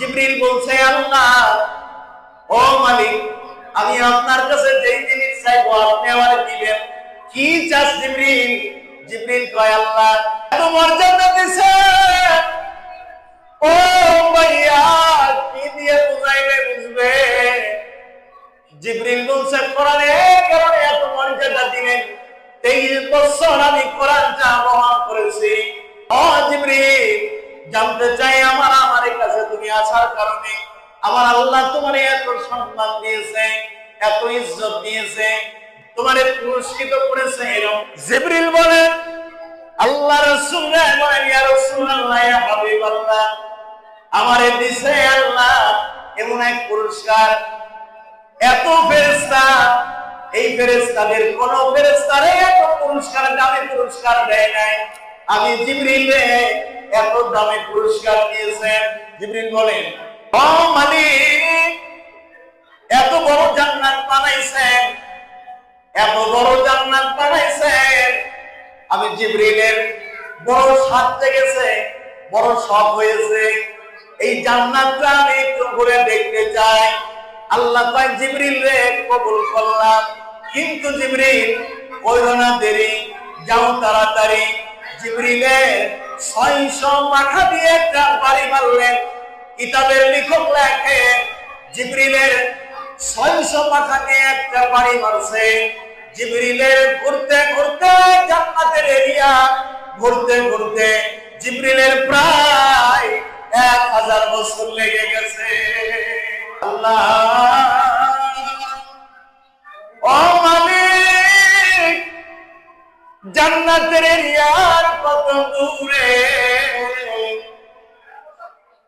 জিবরিল বলছে, আল্লাহ ও মালিক, আমি আপনার কাছে যেই জিনিস চাইবো আপনি আমারে দিবেন। কি চাস জিবরিল? জিবরিল কয়, আল্লাহ এত মর্যাদা দিছে, ও ভাইয়া কি দিয়ে বুঝাইলে বুঝবে? জিবরিল বলছে, কোরআনে কারণে এত মর্যাদা দিলেন, 23 বছর আমি কোরআনটা বহন করেছি। ও জিবরিল, জানতে চাই আমার কাছে তুমি আসার কারণে আমার আল্লাহ তোমার এত সম্মান দিয়েছে, এত ইজ্জত দিয়েছে, তোমারে পুরস্কৃত করেছে। জিবরিল বলেন, আল্লাহ রাসূল বলেন, ইয়া রাসূলুল্লাহ, ইয়া হাবিবাল্লাহ, আমারে দিছে আল্লাহ এমন এক পুরস্কার, এত ফেরেশতা, এই ফেরেশতাদের কোন ফেরেশতারে এত পুরস্কার, দামি পুরস্কার দেয় নাই। আমি জিবরিলে এত দামি পুরস্কার দিয়েছেন। জিবরিল বলেন, ও মালিক, এত বড় জান্নাত বানাইছেন, এত বড় জান্নাত বানাইছেন। আমি জিবরিলের বড় স্বাদ জেগেছে, বড় শখ হয়েছে, এই জান্নাতটা আমি একটু ঘুরে দেখতে চাই। আল্লাহ পাক জিবরিল রে কবুল করলাম, কিন্তু জিবরিল কইরো না দেরি, যাও তাড়াতাড়ি। জিবরিলের 600 মাথা দিয়ে একটা বাড়ি মারলেন। কিতাবের লেখক লেখে জিবরিলের 600 মাথা দিয়ে একটা বাড়ি মারছে। জিবরিলের ঘুরতে ঘুরতে জান্নাতের এরিয়া ঘুরতে ঘুরতে জিবরিলের প্রায় 1000 বছর লেগে গেছে। আল্লাহ, ও মালিক, জান্নাতের এরিয়ার কত দূরে,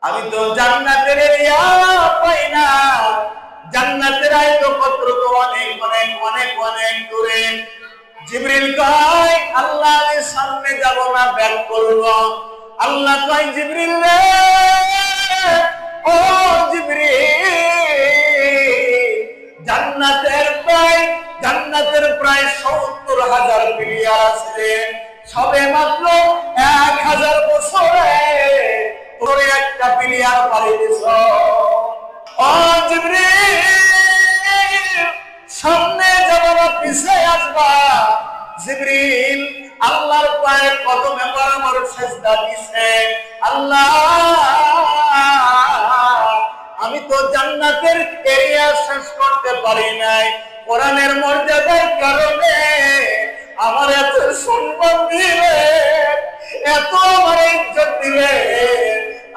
আমি তো জান্নাতের এরিয়া পাই না, জান্নাতের আয়তো কত অনেক অনেক অনেক অনেক দূরে। জিবরিল কয়, আল্লাহ আমি সামনে যাব না, ব্যাক করব। আল্লাহ কয়, জিবরিল রে, ও জিবরিল, জান্নাতের প্রায় 70,000 পিলিয়ার আছে, সবে মাত্র 1000 বছরে তোরে একটা পিলিয়ার পাড়ি দিছ। ও জিবরিল, সামনে যাব না, পিছে আসবা। জিবরিল আল্লাহর পায়ের কদমে বরাবর সিজদা দিছে। আল্লাহ, আমি তো জান্নাতের এরিয়া শেষ করতে পারি নাই, কোরআনের মর্যাদার কারণে আমার এত সম্মান দিলে, এত আমার ইজ্জত দিলে,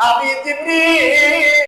আমি জিবরিল